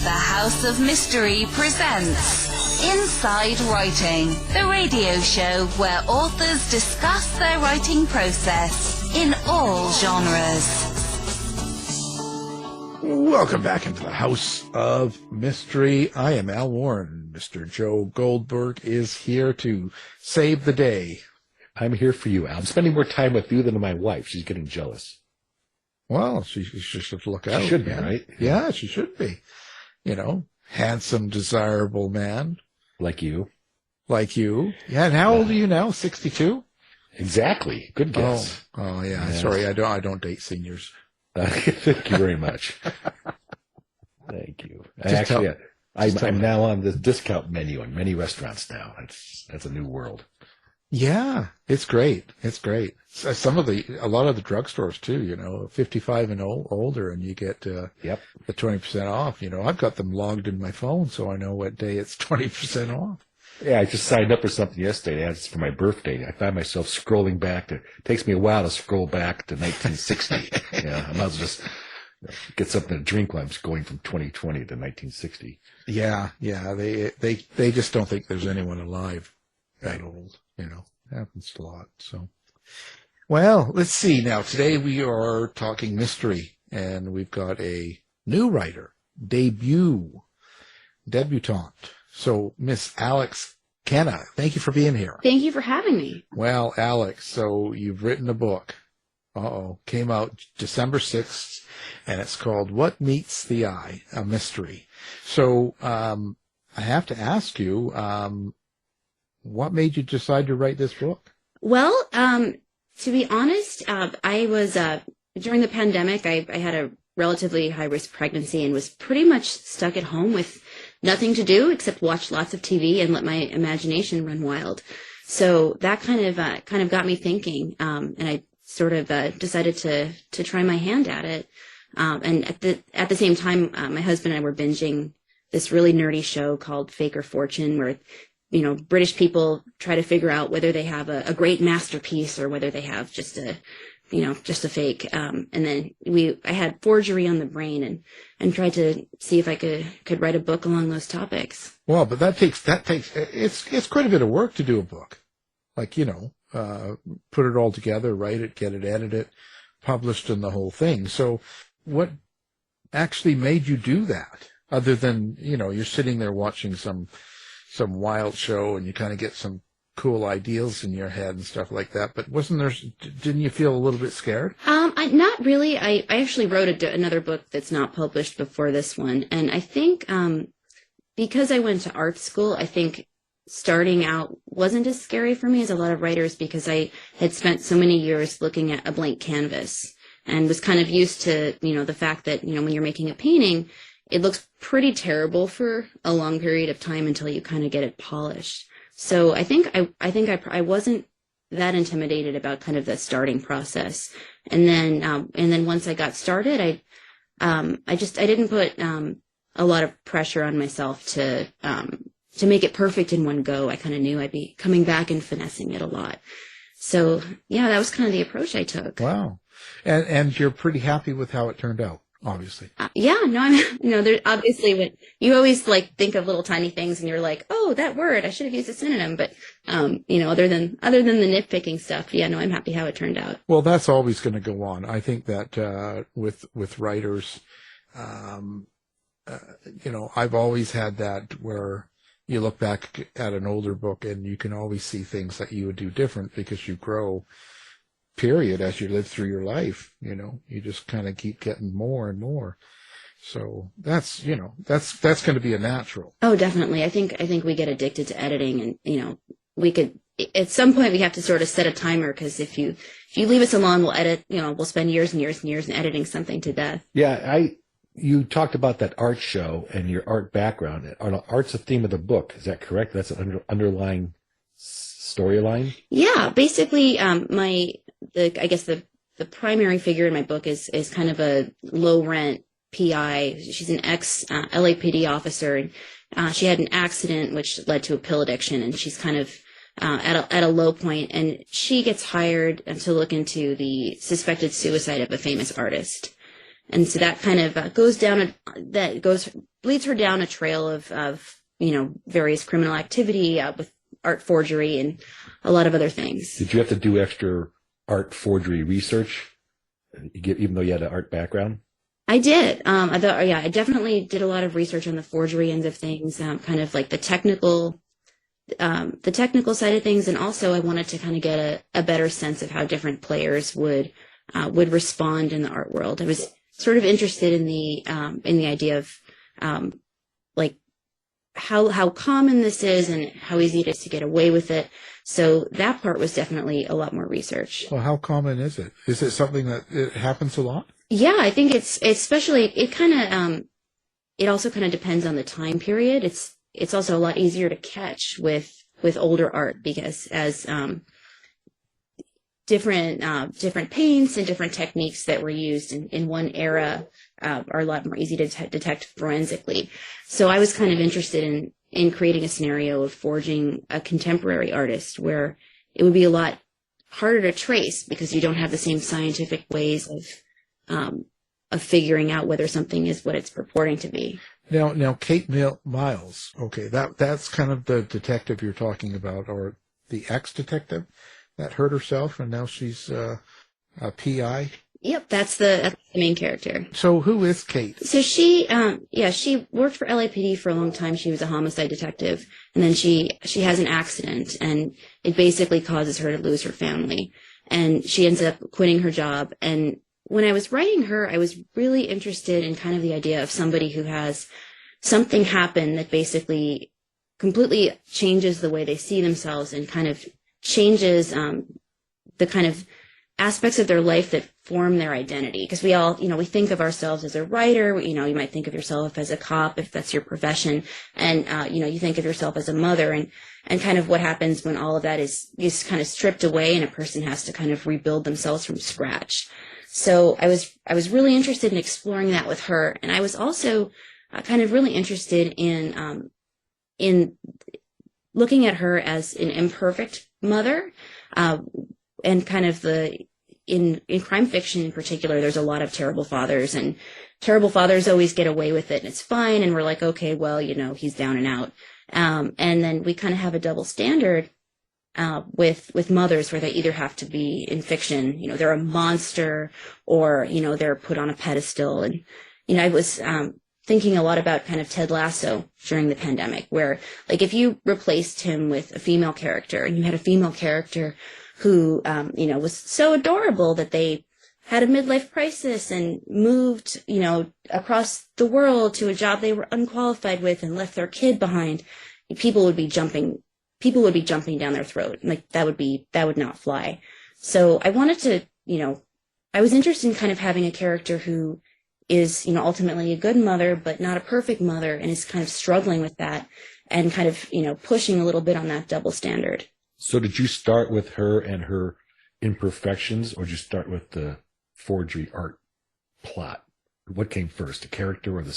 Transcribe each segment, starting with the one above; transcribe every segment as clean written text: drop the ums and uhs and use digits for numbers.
The House of Mystery presents Inside Writing, the radio show where authors discuss their writing process in all genres. Welcome back into the House of Mystery. I am Al Warren. Mr. Joe Goldberg is here to save the day. I'm here for you, Al. I'm spending more time with you than my wife. She's getting jealous. Well, she should look out. She should be, right? Yeah, she should be. You know, handsome, desirable man. Like you. Like you. Yeah, and how old are you now? 62? Exactly. Good guess. Oh yeah. Sorry, I don't date seniors. Thank you very much. Thank you. I'm now on the discount menu in many restaurants now. That's a new world. Yeah, it's great. It's great. A lot of the drugstores too, you know, 55 and older, and you get the 20% off. You know, I've got them logged in my phone, so I know what day it's 20% off. Yeah, I just signed up for something yesterday. It's for my birthday. I find myself scrolling back. It takes me a while to scroll back to 1960. Yeah, I might as well just get something to drink while I'm going from 2020 to 1960. Yeah. They just don't think there's anyone alive that old. You know, happens a lot. So, well, let's see. Now, today we are talking mystery, and we've got a new writer, debutante. So, Miss Alex Kenna, thank you for being here. Thank you for having me. Well, Alex, so you've written a book. Came out December 6th, and it's called What Meets the Eye, a Mystery. So, I have to ask you, what made you decide to write this book? Well, to be honest, I was, during the pandemic, I had a relatively high-risk pregnancy and was pretty much stuck at home with nothing to do except watch lots of TV and let my imagination run wild. So that kind of got me thinking, and I sort of decided to try my hand at it. And at the same time, my husband and I were binging this really nerdy show called Fake or Fortune, where British people try to figure out whether they have a great masterpiece or whether they have just a fake. And then I had forgery on the brain and tried to see if I could write a book along those topics. Well, but it's quite a bit of work to do a book. Like, put it all together, write it, get it edited, published, and the whole thing. So what actually made you do that? Other than, you're sitting there watching some wild show and you kind of get some cool ideas in your head and stuff like that. But didn't you feel a little bit scared? Not really. I actually wrote another book that's not published before this one. And I think, because I went to art school, I think starting out wasn't as scary for me as a lot of writers because I had spent so many years looking at a blank canvas and was kind of used to, the fact that, when you're making a painting, it looks pretty terrible for a long period of time until you kind of get it polished. So I think I wasn't that intimidated about kind of the starting process. And then once I got started, I didn't put a lot of pressure on myself to make it perfect in one go. I kind of knew I'd be coming back and finessing it a lot. So yeah, that was kind of the approach I took. Wow. And you're pretty happy with how it turned out. Obviously. There's obviously when you always think of little tiny things and you're like, oh, that word, I should have used a synonym. But, other than the nitpicking stuff, I'm happy how it turned out. Well, that's always going to go on. I think that, with writers, I've always had that where you look back at an older book and you can always see things that you would do different because you grow. Period, as you live through your life, you just kind of keep getting more and more. So that's going to be a natural. Oh, definitely. I think we get addicted to editing, and we could at some point we have to sort of set a timer because if you leave us alone, we'll edit. We'll spend years and years and years in editing something to death. Yeah, you talked about that art show and your art background. Art's the theme of the book. Is that correct? That's an underlying storyline. Yeah, basically, the primary figure in my book is kind of a low rent PI. She's an ex LAPD officer, and she had an accident which led to a pill addiction, and she's kind of at a low point, and she gets hired to look into the suspected suicide of a famous artist. And so that kind of leads her down a trail of various criminal activity with art forgery and a lot of other things. Did you have to do extra art forgery research, even though you had an art background? I did. I definitely did a lot of research on the forgery end of things, kind of like the technical side of things, and also I wanted to kind of get a better sense of how different players would respond in the art world. I was sort of interested in the idea of like how common this is and how easy it is to get away with it. So that part was definitely a lot more research. Well, how common is it? Is it something that it happens a lot? Yeah, I think it also kind of depends on the time period. It's also a lot easier to catch with older art because as different paints and different techniques that were used in one era are a lot more easy to detect forensically. So I was kind of interested in creating a scenario of forging a contemporary artist where it would be a lot harder to trace because you don't have the same scientific ways of figuring out whether something is what it's purporting to be. Now, Kate Myles. Okay, that's kind of the detective you're talking about, or the ex-detective that hurt herself, and now she's a PI. Yep, that's the main character. So who is Kate? So she worked for LAPD for a long time. She was a homicide detective, and then she has an accident, and it basically causes her to lose her family, and she ends up quitting her job. And when I was writing her, I was really interested in kind of the idea of somebody who has something happen that basically completely changes the way they see themselves and kind of changes the kind of aspects of their life that form their identity. Because we all, we think of ourselves as a writer, you might think of yourself as a cop if that's your profession. And, you think of yourself as a mother and kind of what happens when all of that is kind of stripped away and a person has to kind of rebuild themselves from scratch. So I was really interested in exploring that with her. And I was also kind of really interested in looking at her as an imperfect mother, and kind of in crime fiction in particular, there's a lot of terrible fathers, and terrible fathers always get away with it and it's fine. And we're like, okay, well, he's down and out. And then we kind of have a double standard with mothers where they either have to be in fiction, they're a monster or, they're put on a pedestal. And, I was thinking a lot about kind of Ted Lasso during the pandemic, where like if you replaced him with a female character and you had a female character who, was so adorable that they had a midlife crisis and moved, across the world to a job they were unqualified with and left their kid behind, people would be jumping down their throat. Like that would not fly. So I wanted to, I was interested in kind of having a character who is, ultimately a good mother, but not a perfect mother, and is kind of struggling with that and kind of, pushing a little bit on that double standard. So did you start with her and her imperfections, or did you start with the forgery art plot? What came first, the character or the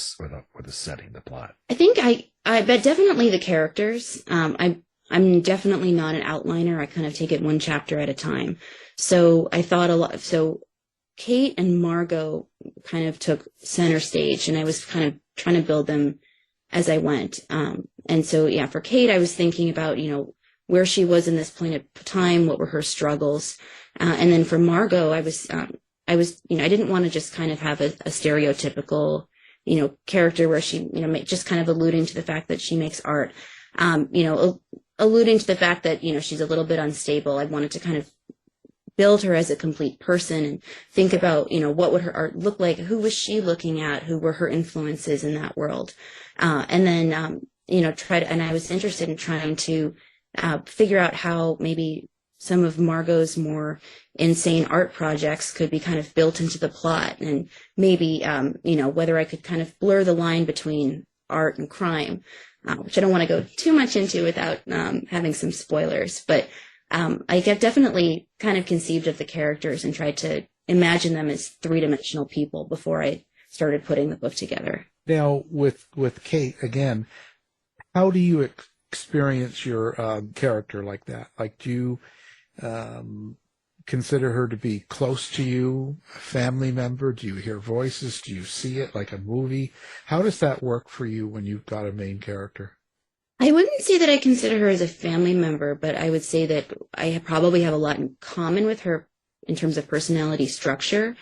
setting, the plot? I think I bet definitely the characters. I'm definitely not an outliner. I kind of take it one chapter at a time. So I thought a lot. So Kate and Margot kind of took center stage, and I was kind of trying to build them as I went. And so, yeah, for Kate, I was thinking about, where she was in this point of time, what were her struggles. And then for Margot, I didn't want to just kind of have a stereotypical, character where she, just kind of alluding to the fact that she makes art, alluding to the fact that, she's a little bit unstable. I wanted to kind of build her as a complete person and think about, what would her art look like? Who was she looking at? Who were her influences in that world? And then, and I was interested in trying to figure out how maybe some of Margot's more insane art projects could be kind of built into the plot, and maybe, whether I could kind of blur the line between art and crime, which I don't want to go too much into without having some spoilers. But I get definitely kind of conceived of the characters and tried to imagine them as three-dimensional people before I started putting the book together. Now, with Kate, again, how do you experience your character like that? Like, do consider her to be close to you, a family member? Do you hear voices? Do you see it like a movie? How does that work for you when you've got a main character? I wouldn't say that I consider her as a family member, but I would say that I probably have a lot in common with her in terms of personality structure.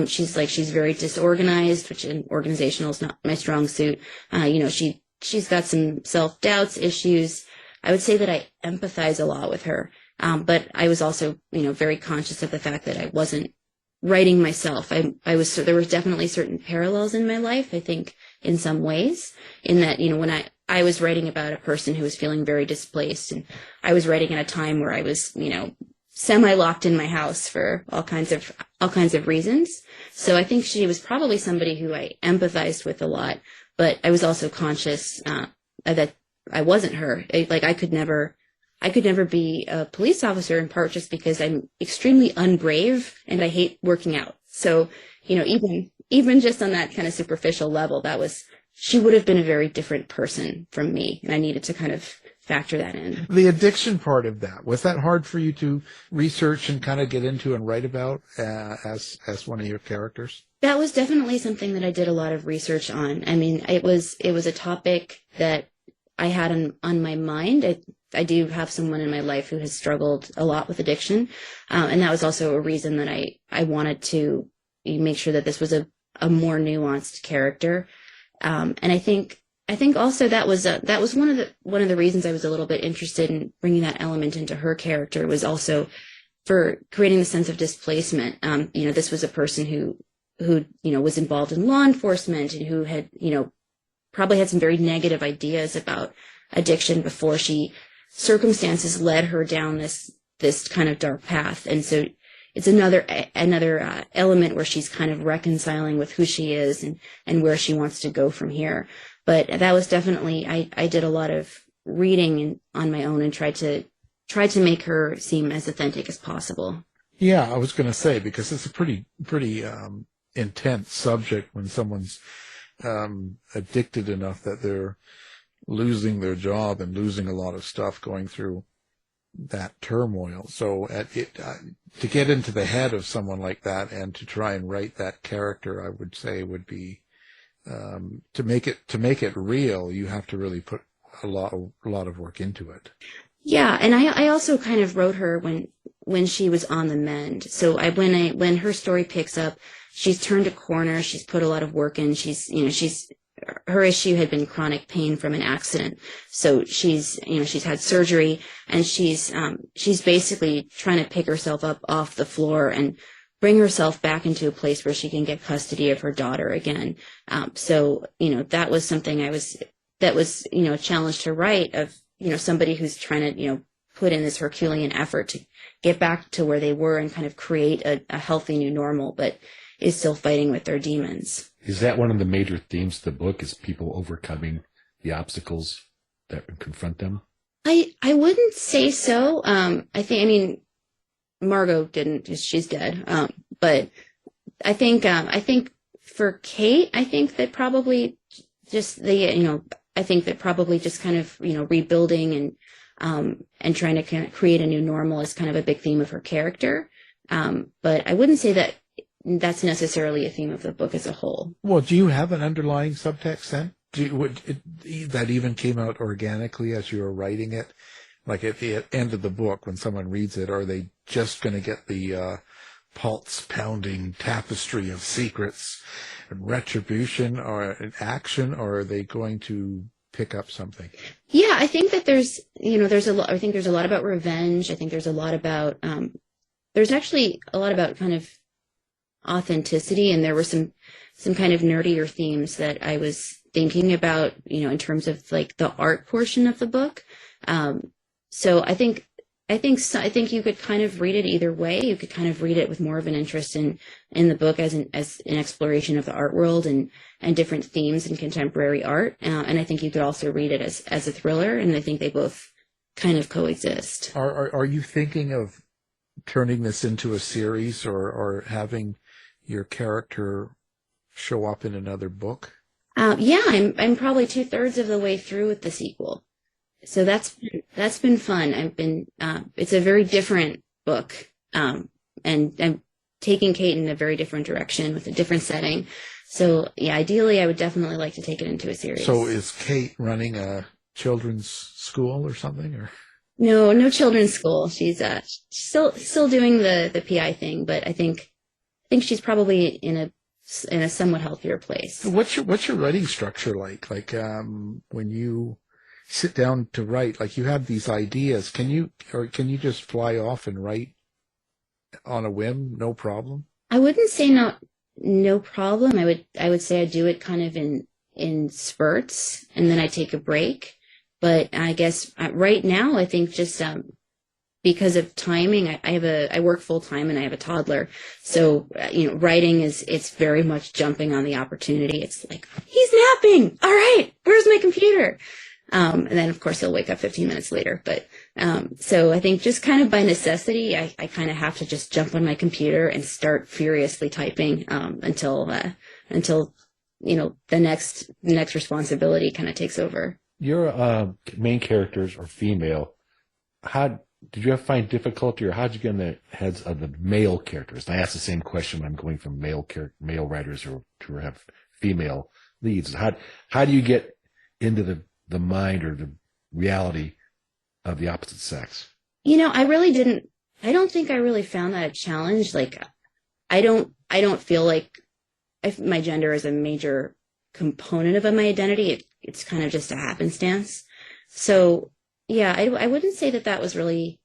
She's very disorganized, which in organizational is not my strong suit. She's got some self-doubts, issues. I would say that I empathize a lot with her. But I was also, very conscious of the fact that I wasn't writing myself. There were definitely certain parallels in my life, I think, in some ways, in that, when I was writing about a person who was feeling very displaced, and I was writing at a time where I was, semi-locked in my house for all kinds of reasons. So I think she was probably somebody who I empathized with a lot, but I was also conscious that I wasn't her. I could never be a police officer, in part just because I'm extremely unbrave and I hate working out. So, even just on that kind of superficial level, she would have been a very different person from me, and I needed to kind of factor that in. The addiction part of that, was that hard for you to research and kind of get into and write about as one of your characters? That was definitely something that I did a lot of research on. I mean, it was a topic that I had on my mind. I do have someone in my life who has struggled a lot with addiction. And that was also a reason that I wanted to make sure that this was a more nuanced character. And I think also that was one of the reasons I was a little bit interested in bringing that element into her character, was also for creating the sense of displacement. This was a person who was involved in law enforcement and who had, probably had some very negative ideas about addiction before circumstances led her down this kind of dark path. And so it's another element where she's kind of reconciling with who she is and where she wants to go from here. But that was definitely, I did a lot of reading on my own and tried to make her seem as authentic as possible. Yeah, I was going to say, because it's a pretty intense subject when someone's addicted enough that they're losing their job and losing a lot of stuff, going through that turmoil. So to get into the head of someone like that and to try and write that character, I would say would be to make it real. You have to really put a lot of work into it. Yeah, and I also kind of wrote her when she was on the mend. So when her story picks up, she's turned a corner. She's put a lot of work in. Her issue had been chronic pain from an accident. So she's had surgery, and she's basically trying to pick herself up off the floor and bring herself back into a place where she can get custody of her daughter again. So that was something that was a challenge to write, of, somebody who's trying to, put in this Herculean effort to get back to where they were and kind of create a healthy new normal, but is still fighting with their demons. Is that one of the major themes of the book, is people overcoming the obstacles that confront them? I wouldn't say so. Margot didn't, she's dead. But I think for Kate, I think that probably just kind of, rebuilding and trying to kind of create a new normal is kind of a big theme of her character. But I wouldn't say that that's necessarily a theme of the book as a whole. Well, do you have an underlying subtext then? That even came out organically as you were writing it? Like at the end of the book, when someone reads it, are they just going to get the pulse-pounding tapestry of secrets and retribution or an action, or are they going to pick up something? Yeah, I think that there's a lot. I think there's a lot about revenge. I think there's a lot about there's actually a lot about kind of authenticity, and there were some kind of nerdier themes that I was thinking about, in terms of like the art portion of the book. So I think you could kind of read it either way. You could kind of read it with more of an interest in the book as an exploration of the art world and different themes in contemporary art. And I think you could also read it as a thriller. And I think they both kind of coexist. Are you thinking of turning this into a series or having your character show up in another book? Yeah, I'm probably 2/3 of the way through with the sequel. So that's been fun. It's a very different book. and I'm taking Kate in a very different direction with a different setting. So yeah, ideally I would definitely like to take it into a series. So is Kate running a children's school or something, or? No children's school. She's still doing the PI thing, but I think she's probably in a somewhat healthier place. What's your writing structure like? Like when you sit down to write, like you have these ideas, can you just fly off and write on a whim, no problem? I wouldn't say no problem. I would say I do it kind of in spurts, and then I take a break. But I guess right now, I think just because of timing, I work full time and I have a toddler. So, writing it's very much jumping on the opportunity. It's like, he's napping. All right, where's my computer? And then of course he'll wake up 15 minutes later. But, so I think just kind of by necessity, I kind of have to just jump on my computer and start furiously typing, until, the next responsibility kind of takes over. Your main characters are female. How did you find difficulty, or how'd you get in the heads of the male characters? And I ask the same question when I'm going from male writers or to have female leads. How do you get into the mind or the reality of the opposite sex? I really didn't. I don't think I really found that a challenge. Like, I don't feel like my gender is a major component of my identity. It's kind of just a happenstance. So yeah, I wouldn't say that was really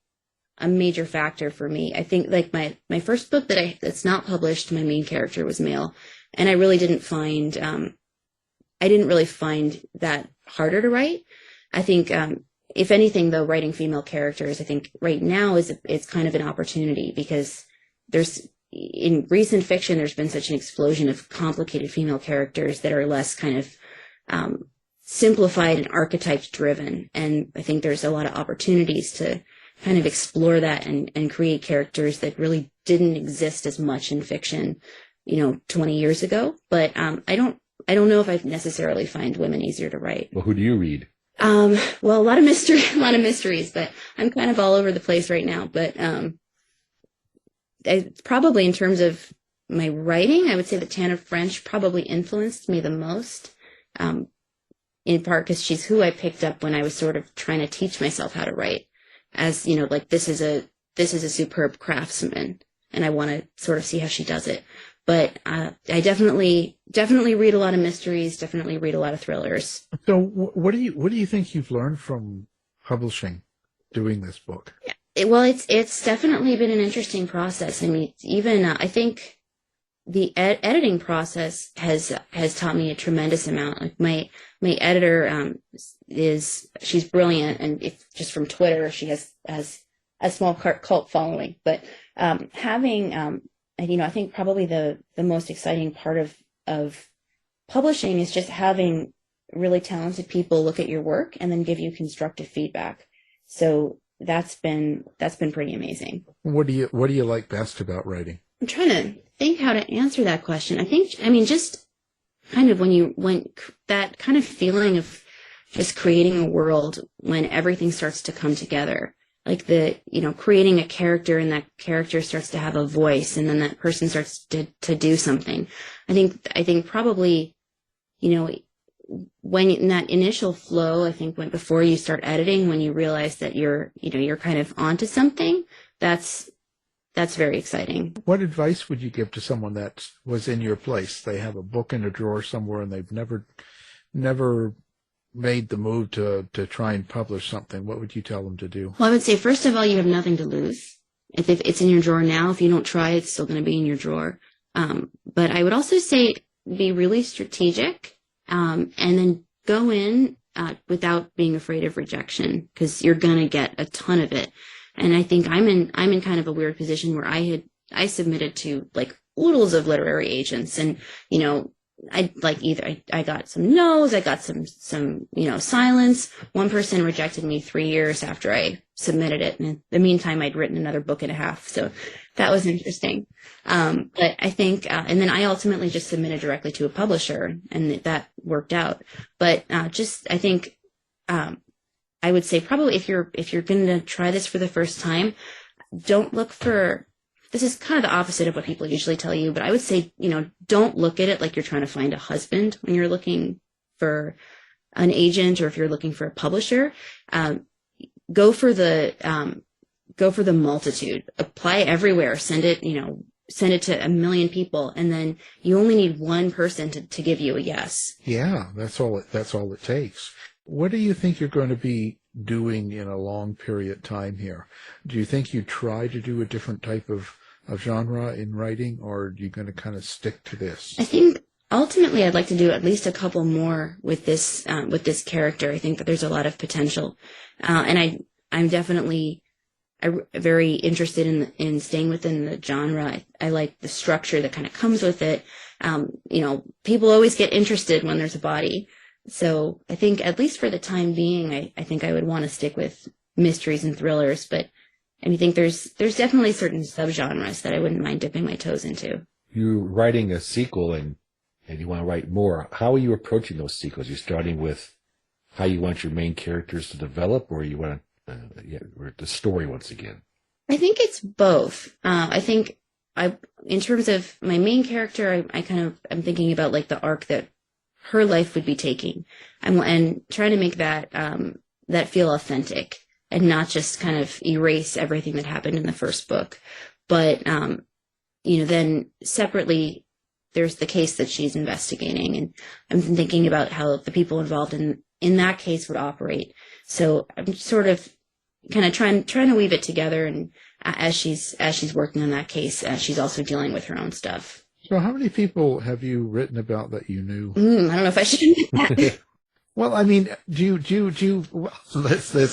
a major factor for me. I think like my first book that's not published, my main character was male, and I really didn't find that harder to write. I think if anything though, writing female characters, I think right now it's kind of an opportunity, because in recent fiction there's been such an explosion of complicated female characters that are less kind of simplified and archetype driven. And I think there's a lot of opportunities to kind of explore that and create characters that really didn't exist as much in fiction, 20 years ago. But I don't know if I necessarily find women easier to write. Well, who do you read? Well, a lot of mysteries, but I'm kind of all over the place right now. But probably in terms of my writing, I would say that Tana French probably influenced me the most. In part because she's who I picked up when I was sort of trying to teach myself how to write, as like this is a superb craftsman, and I want to sort of see how she does it. But I definitely read a lot of mysteries, definitely read a lot of thrillers. So what do you think you've learned from publishing, doing this book? Well, it's definitely been an interesting process. I mean, even I think the editing process has taught me a tremendous amount. Like my editor she's brilliant, and if just from Twitter she has a small cult following. But having I think probably the most exciting part of publishing is just having really talented people look at your work and then give you constructive feedback. So that's been pretty amazing. What do you like best about writing? I'm trying to think how to answer that question. Just kind of when that kind of feeling of just creating a world when everything starts to come together, like creating a character, and that character starts to have a voice, and then that person starts to do something. I think probably, when in that initial flow, I think before you start editing, when you realize that you're kind of onto something, that's very exciting. What advice would you give to someone that was in your place? They have a book in a drawer somewhere and they've never made the move to try and publish something. What would you tell them to do? Well, I would say, first of all, you have nothing to lose. If it's in your drawer now, if you don't try, it's still going to be in your drawer. But I would also say be really strategic, and then go in without being afraid of rejection, because you're going to get a ton of it. And I think I'm in kind of a weird position where I submitted to like oodles of literary agents, and I got some no's, I got some silence. One person rejected me 3 years after I submitted it, and in the meantime I'd written another book and a half, so that was interesting. But I think and then I ultimately just submitted directly to a publisher, and that worked out. But I think I would say probably if you're going to try this for the first time, don't look for this is kind of the opposite of what people usually tell you, but I would say, don't look at it like you're trying to find a husband when you're looking for an agent, or if you're looking for a publisher. Go for the multitude, apply everywhere, send it to 1 million people, and then you only need one person to give you a yes. Yeah, that's all it takes. What do you think you're going to be doing in a long period of time here? Do you think you try to do a different type of genre in writing, or are you going to kind of stick to this? I think ultimately I'd like to do at least a couple more with this character. I think that there's a lot of potential, and I'm definitely very interested in staying within the genre. I like the structure that kind of comes with it. People always get interested when there's a body. So I think, at least for the time being, I think I would want to stick with mysteries and thrillers. But I think there's definitely certain subgenres that I wouldn't mind dipping my toes into. You're writing a sequel and you want to write more. How are you approaching those sequels? You're starting with how you want your main characters to develop, or you want the story once again? I think it's both. I think in terms of my main character, I'm thinking about like the arc that her life would be taking, and trying to make that feel authentic and not just kind of erase everything that happened in the first book. But then separately, there's the case that she's investigating, and I'm thinking about how the people involved in that case would operate. So I'm sort of kind of trying to weave it together, and as she's working on that case, she's also dealing with her own stuff. So how many people have you written about that you knew? I don't know if I should admit that. Well, I mean, let's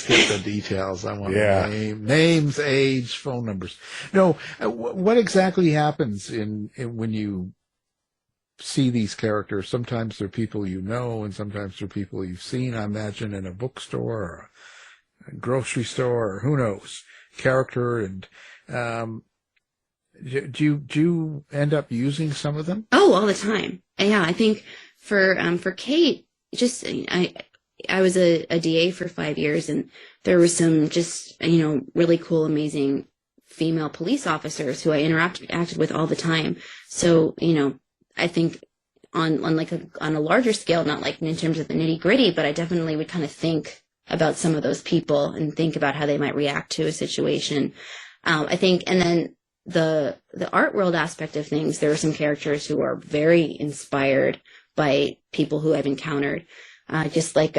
get the details. I want names, age, phone numbers. No, what exactly happens when you see these characters? Sometimes they're people you know, and sometimes they're people you've seen, I imagine, in a bookstore or a grocery store, or who knows, character. And do you end up using some of them? Oh, all the time. Yeah, I think for Kate, just I was a DA for 5 years, and there was some just really cool, amazing female police officers who I interacted with all the time. So I think on a larger scale, not like in terms of the nitty gritty, but I definitely would kind of think about some of those people and think about how they might react to a situation. I think, and then the art world aspect of things, there are some characters who are very inspired by people who I've encountered. Just like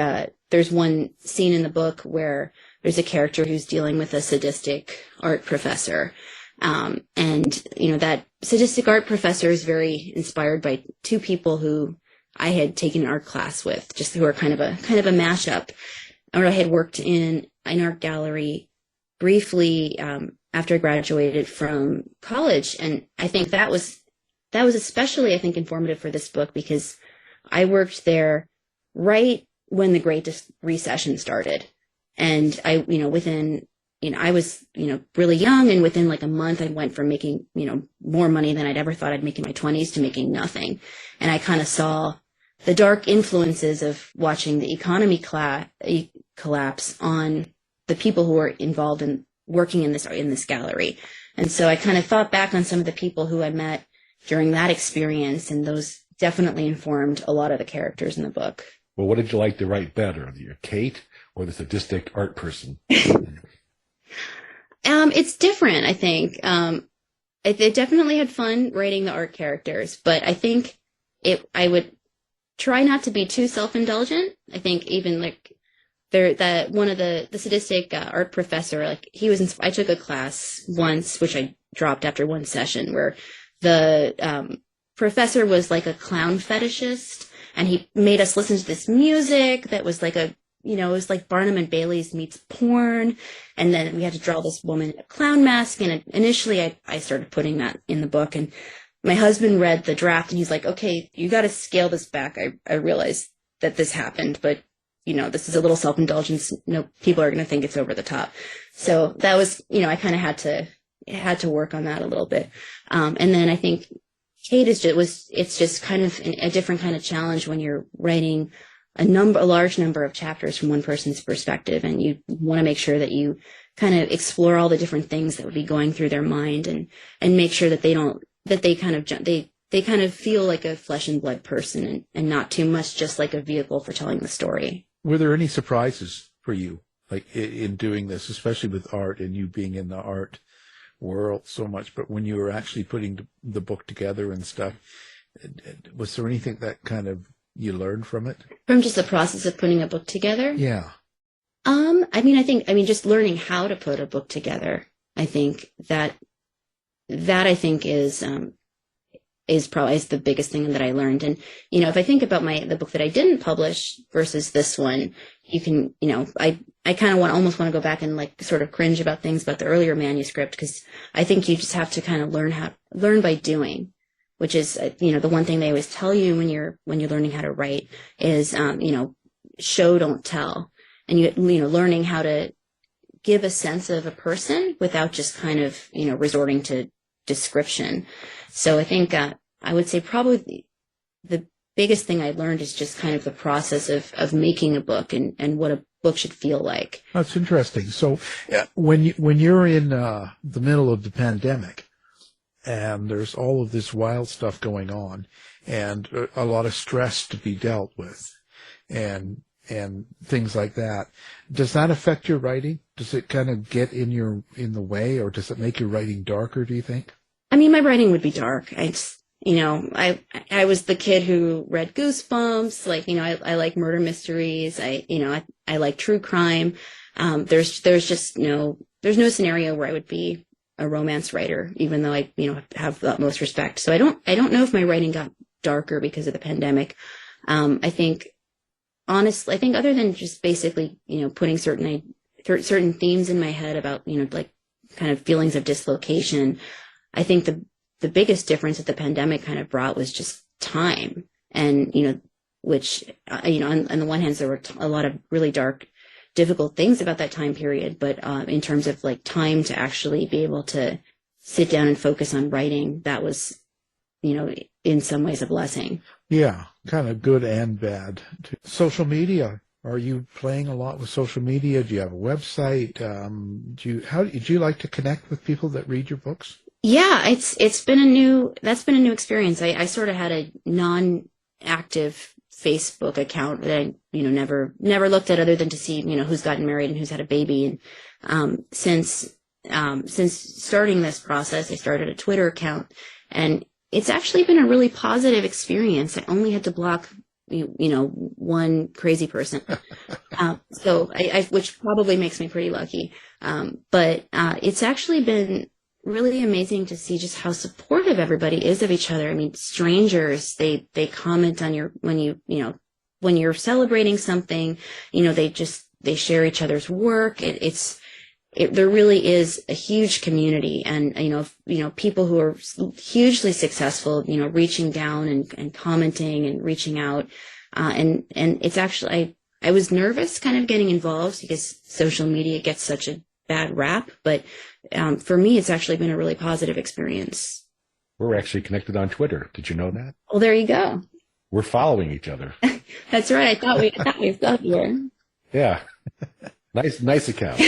there's one scene in the book where there's a character who's dealing with a sadistic art professor. And that sadistic art professor is very inspired by two people who I had taken an art class with, just who are kind of a mashup. Or I had worked in an art gallery briefly after I graduated from college, and I think that was especially, I think, informative for this book, because I worked there right when the Great Recession started, and I was really young, and within like a month I went from making more money than I'd ever thought I'd make in my 20s to making nothing, and I kind of saw the dark influences of watching the economy collapse on the people who were involved in working in this gallery. And so I kind of thought back on some of the people who I met during that experience, and those definitely informed a lot of the characters in the book. Well, what did you like to write better, your Kate or the sadistic art person? It's different, I think. I definitely had fun writing the art characters, but I think I would try not to be too self-indulgent. I think even like one of the sadistic art professor, like I took a class once, which I dropped after one session, where the professor was like a clown fetishist, and he made us listen to this music that was like it was like Barnum and Bailey's meets porn, and then we had to draw this woman in a clown mask, and initially I started putting that in the book, and my husband read the draft, and he's like, okay, you got to scale this back. I realized that this happened, but this is a little self-indulgence. People are going to think it's over the top. So that was, I kind of had to work on that a little bit. And then I think Kate it's just kind of a different kind of challenge when you're writing a large number of chapters from one person's perspective, and you want to make sure that you kind of explore all the different things that would be going through their mind, and make sure that they kind of feel like a flesh and blood person, and not too much just like a vehicle for telling the story. Were there any surprises for you, like in doing this, especially with art and you being in the art world so much, but when you were actually putting the book together and stuff, was there anything that kind of you learned from it? From just the process of putting a book together? Yeah. I mean, just learning how to put a book together. I think that is probably the biggest thing that I learned. And, if I think about the book that I didn't publish versus this one, you can, I kind of almost want to go back and like sort of cringe about things about the earlier manuscript, because I think you just have to kind of learn by doing, which is, the one thing they always tell you when you're learning how to write is, show, don't tell. And learning how to give a sense of a person without just kind of, resorting to description. So I think I would say probably the biggest thing I learned is just kind of the process of making a book and what a book should feel like. That's interesting. So when you're in the middle of the pandemic and there's all of this wild stuff going on and a lot of stress to be dealt with and things like that, does that affect your writing? Does it kind of get in the way, or does it make your writing darker, do you think? I mean, my writing would be dark. I was the kid who read Goosebumps. Like, I like murder mysteries. I like true crime. There's no scenario where I would be a romance writer, even though I, have the utmost respect. So I don't know if my writing got darker because of the pandemic. I think other than just basically, putting certain themes in my head about, like kind of feelings of dislocation, I think the biggest difference that the pandemic kind of brought was just time. And, which, on the one hand, there were a lot of really dark, difficult things about that time period. But in terms of like time to actually be able to sit down and focus on writing, that was, in some ways a blessing. Yeah, kind of good and bad. Social media. Are you playing a lot with social media? Do you have a website? Do you like to connect with people that read your books? Yeah, that's been a new experience. I sort of had a non-active Facebook account that I, never looked at other than to see, who's gotten married and who's had a baby. And since starting this process, I started a Twitter account, and it's actually been a really positive experience. I only had to block, one crazy person. So which probably makes me pretty lucky. But it's actually been really amazing to see just how supportive everybody is of each other. I mean, strangers, they comment on when you're celebrating something, they share each other's work. There really is a huge community, and people who are hugely successful, reaching down and commenting and reaching out, and it's actually I was nervous kind of getting involved because social media gets such a bad rap, but for me, it's actually been a really positive experience. We're actually connected on Twitter. Did you know that? Well, there you go. We're following each other. That's right. I thought we got here. Yeah. Nice account.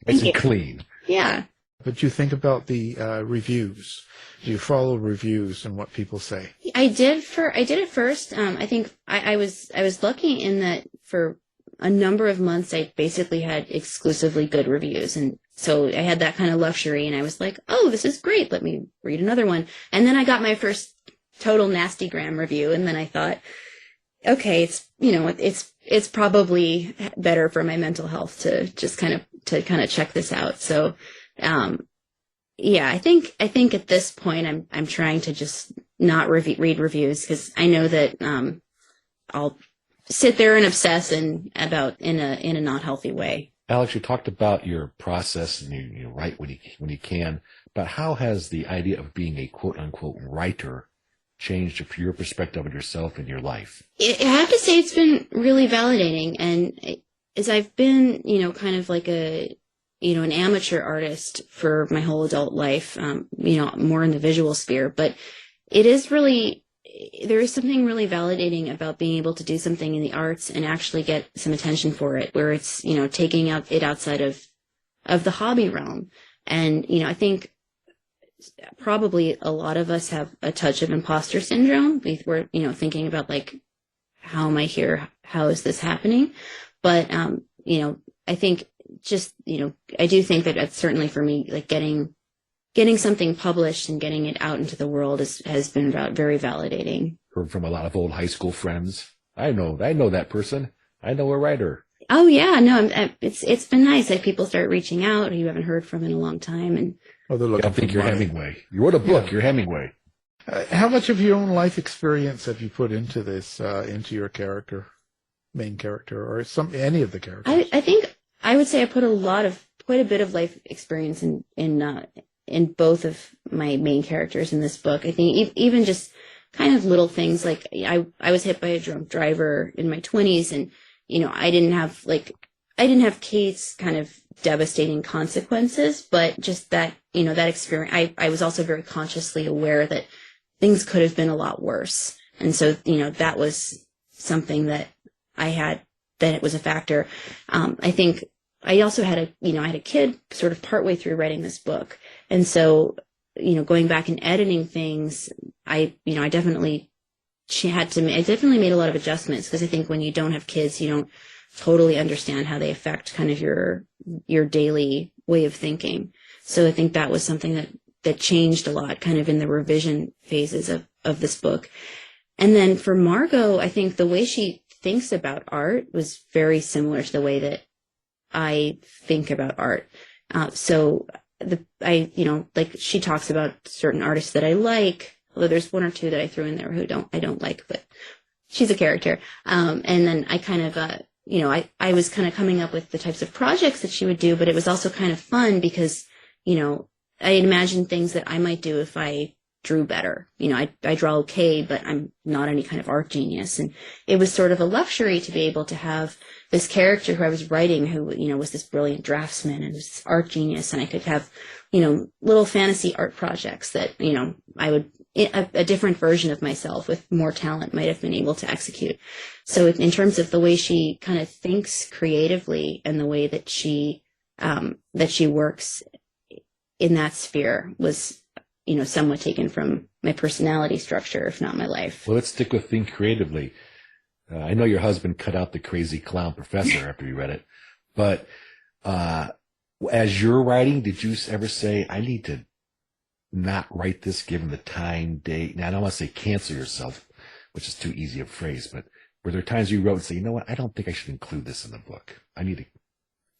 Nice and clean. Yeah. But you think about the reviews. Do you follow reviews and what people say? I did at first. I think I was lucky in that for a number of months I basically had exclusively good reviews, and so I had that kind of luxury, and I was like, oh, this is great, let me read another one. And then I got my first total nastygram review, and then I thought, okay, it's probably better for my mental health to just kind of check this out. So yeah, I think at this point I'm trying to just not read reviews, because I know that I'll sit there and obsess in a not healthy way. Alex, you talked about your process, and you write when you can, but how has the idea of being a quote unquote writer changed your perspective of yourself and your life? I have to say it's been really validating, and as I've been, kind of like an amateur artist for my whole adult life, more in the visual sphere, but it is really, there is something really validating about being able to do something in the arts and actually get some attention for it, where it's, taking it outside of the hobby realm. And, I think probably a lot of us have a touch of imposter syndrome. We're, thinking about like, how am I here? How is this happening? But, I think just, I do think that that's certainly for me, like getting something published and getting it out into the world has been very validating. Heard from a lot of old high school friends. I know that person. I know a writer. Oh yeah, no, it's been nice. Like people start reaching out who you haven't heard from in a long time, and I think you're Hemingway. You wrote a book. Yeah. You're Hemingway. How much of your own life experience have you put into this, into your main character, or any of the characters? I think I would say I put quite a bit of life experience in both of my main characters in this book. I think even just kind of little things like I was hit by a drunk driver in my 20s, and I didn't have Kate's kind of devastating consequences, but just that that experience. I was also very consciously aware that things could have been a lot worse, and so that was something that I had, that it was a factor. I think I also had a kid sort of partway through writing this book. And so, going back and editing things, I definitely made a lot of adjustments, because I think when you don't have kids, you don't totally understand how they affect kind of your daily way of thinking. So I think that was something that changed a lot kind of in the revision phases of this book. And then for Margot, I think the way she thinks about art was very similar to the way that I think about art. Like she talks about certain artists that I like, although there's one or two that I threw in there who I don't like, but she's a character. And then I kind of, I was kind of coming up with the types of projects that she would do, but it was also kind of fun because, I imagined things that I might do if I drew better. I draw okay, but I'm not any kind of art genius. And it was sort of a luxury to be able to have this character who I was writing who, was this brilliant draftsman and this art genius. And I could have, little fantasy art projects that, I would, a different version of myself with more talent might have been able to execute. So in terms of the way she kind of thinks creatively and the way that she works in that sphere was, somewhat taken from my personality structure, if not my life. Well, let's stick with think creatively. I know your husband cut out the crazy clown professor after you read it, but as you're writing, did you ever say, I need to not write this given the time, date? Now, I don't want to say cancel yourself, which is too easy a phrase, but were there times you wrote and say, you know what, I don't think I should include this in the book.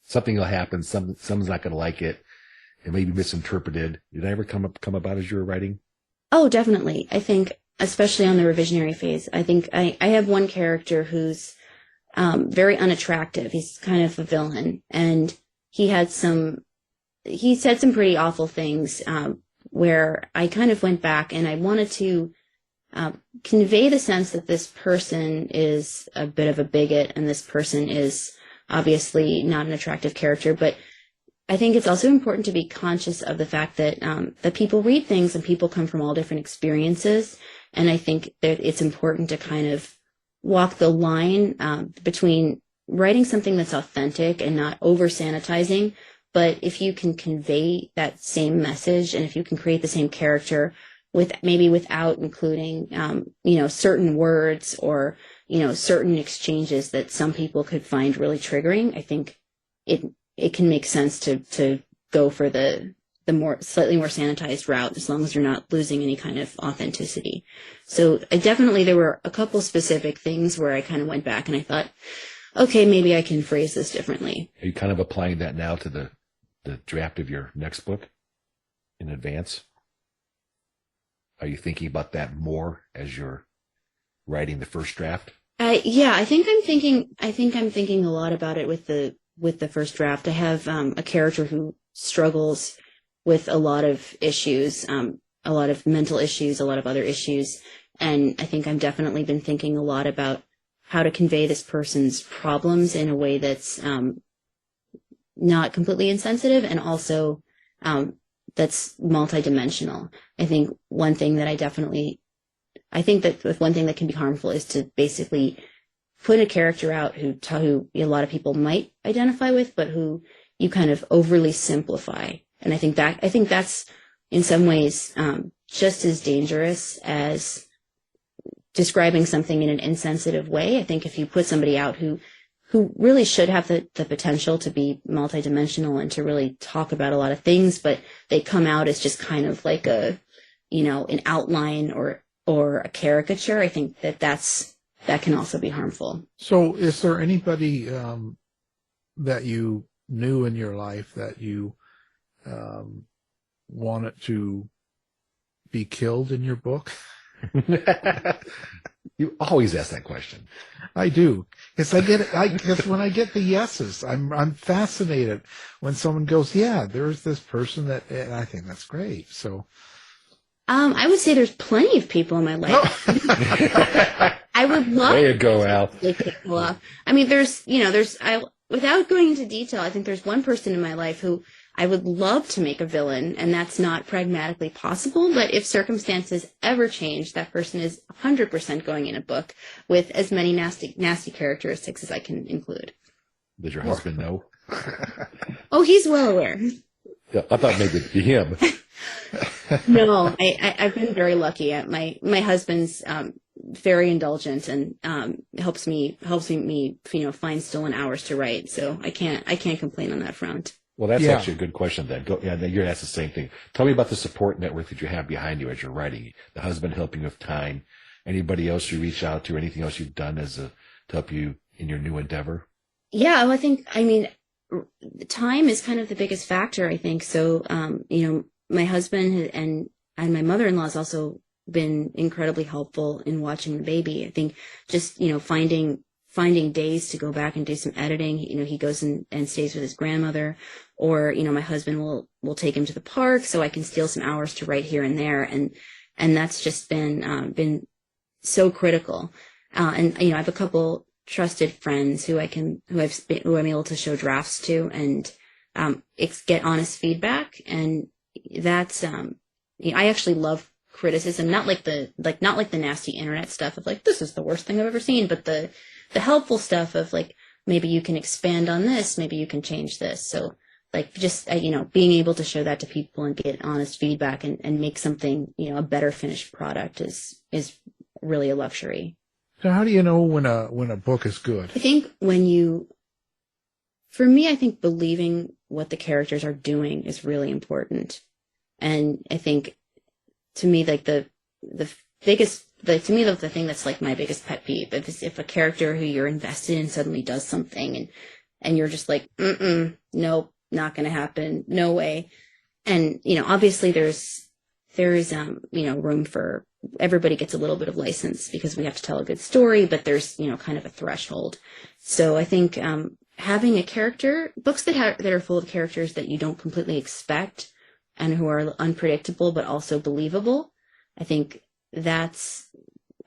Something will happen, someone's not going to like it. It may be misinterpreted. Did that ever come about as you were writing? Oh, definitely. I think, especially on the revisionary phase, I think I have one character who's very unattractive. He's kind of a villain, and he said some pretty awful things where I kind of went back and I wanted to convey the sense that this person is a bit of a bigot and this person is obviously not an attractive character, but I think it's also important to be conscious of the fact that that people read things and people come from all different experiences. And I think that it's important to kind of walk the line between writing something that's authentic and not over sanitizing. But if you can convey that same message and if you can create the same character without including, certain words or, certain exchanges that some people could find really triggering, I think it can make sense to go for the slightly more sanitized route, as long as you're not losing any kind of authenticity. So there were a couple specific things where I kind of went back and I thought, okay, maybe I can phrase this differently. Are you kind of applying that now to the draft of your next book in advance? Are you thinking about that more as you're writing the first draft? Yeah, I think I'm thinking a lot about it with the first draft. I have a character who struggles with a lot of issues, a lot of mental issues, a lot of other issues. And I think I've definitely been thinking a lot about how to convey this person's problems in a way that's not completely insensitive and also that's multidimensional. I think one thing that I definitely I think that one thing that can be harmful is to basically put a character out who a lot of people might identify with, but who you kind of overly simplify. And I think that's in some ways just as dangerous as describing something in an insensitive way. I think if you put somebody out who really should have the potential to be multidimensional and to really talk about a lot of things, but they come out as just kind of like an outline or a caricature, I think that can also be harmful. So is there anybody that you knew in your life that you wanted to be killed in your book? You always ask that question. I do. Because when I get the yeses, I'm fascinated when someone goes, yeah, there's this person that, and I think that's great. So, I would say there's plenty of people in my life. I would love. Way to go, Al. I mean, without going into detail, I think there's one person in my life who I would love to make a villain, and that's not pragmatically possible. But if circumstances ever change, that person is 100% going in a book with as many nasty characteristics as I can include. Does your husband know? Oh, he's well aware. Yeah, I thought maybe it'd be him. No, I've been very lucky. My husband's very indulgent and helps me find stolen hours to write. So I can't complain on that front. Well, that's actually a good question then. You're asked the same thing. Tell me about the support network that you have behind you as you're writing. The husband helping you with time. Anybody else you reach out to? Anything else you've done to help you in your new endeavor? Yeah, well, time is kind of the biggest factor, I think. So, my husband and my mother-in-law has also been incredibly helpful in watching the baby. I think just, finding days to go back and do some editing. He goes and stays with his grandmother, or, my husband will take him to the park so I can steal some hours to write here and there. And that's just been so critical. And I have a couple trusted friends who I'm able to show drafts to and get honest feedback. And that's I actually love criticism, not like the nasty internet stuff of like, this is the worst thing I've ever seen, but the helpful stuff of like, maybe you can expand on this, maybe you can change this. So like just being able to show that to people and get honest feedback and make something a better finished product is really a luxury. So how do you know when a book is good? I think for me, I think believing what the characters are doing is really important. And I think to me, like the biggest, the thing that's like my biggest pet peeve is if a character who you're invested in suddenly does something and you're just like, nope, not going to happen. No way. And, obviously there's room for everybody gets a little bit of license because we have to tell a good story, but there's, kind of a threshold. So I think, having a character, books that are full of characters that you don't completely expect and who are unpredictable, but also believable. I think that's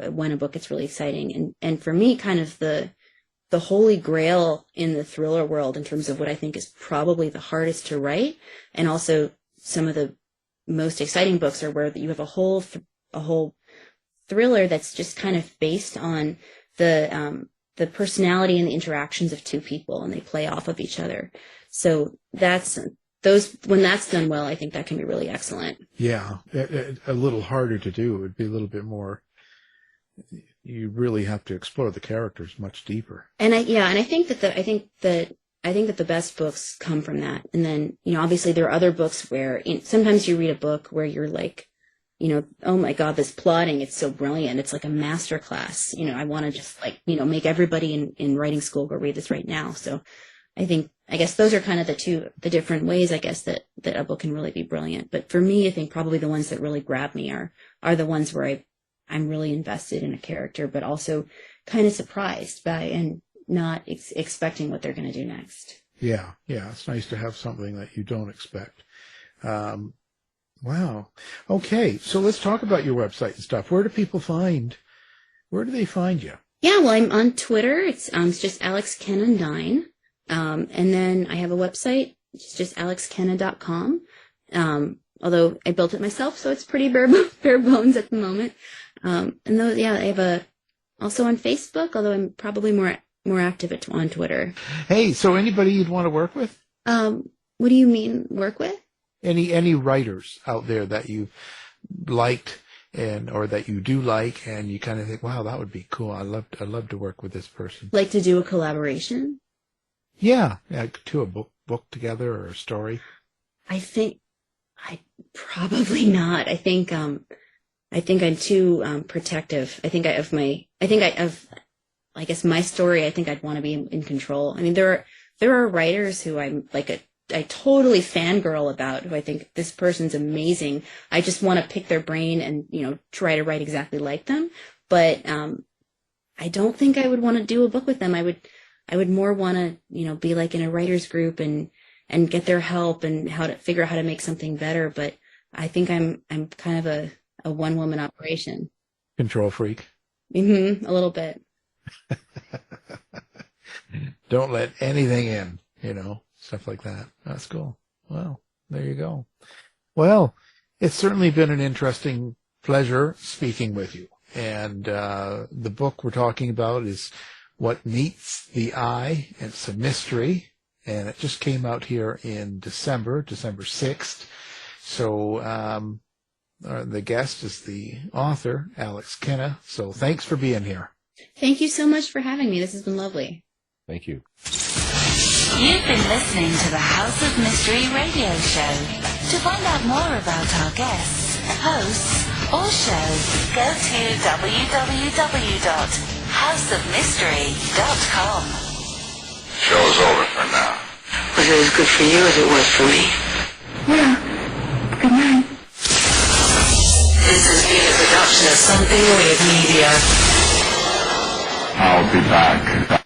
when a book gets really exciting. And for me, kind of the holy grail in the thriller world in terms of what I think is probably the hardest to write. And also some of the most exciting books are where you have a whole thriller that's just kind of based on the personality and the interactions of two people, and they play off of each other. So when that's done well, I think that can be really excellent. Yeah, a little harder to do. It would be a little bit more. You really have to explore the characters much deeper. And I think that the best books come from that. And then obviously there are other books where sometimes you read a book where you're like, oh my God, this plotting, it's so brilliant. It's like a master class. I want to just make everybody in writing school go read this right now. So I guess those are kind of the different ways, I guess, that a book can really be brilliant. But for me, I think probably the ones that really grab me are the ones where I'm really invested in a character, but also kind of surprised by and not expecting what they're going to do next. Yeah. It's nice to have something that you don't expect. Wow. Okay. So let's talk about your website and stuff. Where do they find you? Yeah, well, I'm on Twitter. It's just Alex Kenna 9. And then I have a website. It's just alexkenna.com. Although I built it myself, so it's pretty bare bones at the moment. And those, yeah, I have also on Facebook, although I'm probably more active on Twitter. Hey, so anybody you'd want to work with? What do you mean work with? Any writers out there that you liked or that you do like, and you kind of think, wow, that would be cool. I'd love to work with this person. Like to do a collaboration? Yeah, to a book together or a story. I probably not. I think I'm too protective. I guess my story, I think I'd want to be in control. I mean, there are writers who I'm like I totally fangirl about, who I think this person's amazing. I just want to pick their brain and, try to write exactly like them. But I don't think I would want to do a book with them. I would more want to, be like in a writer's group and get their help and how to figure out how to make something better. But I think I'm kind of a one-woman operation. Control freak. A little bit. Don't let anything in, stuff like that. That's cool. Well, there you go. Well, it's certainly been an interesting pleasure speaking with you. And the book we're talking about is What Meets the Eye. It's a mystery, and it just came out here in December 6th. So the guest is the author, Alex Kenna. So thanks for being here. Thank you so much for having me. This has been lovely. Thank you. You've been listening to the House of Mystery radio show. To find out more about our guests, hosts, or shows, go to www.houseofmystery.com. Show's over for now. Was it as good for you as it was for me? Yeah. Good night. This has been a production of Something Weird Media. I'll be back.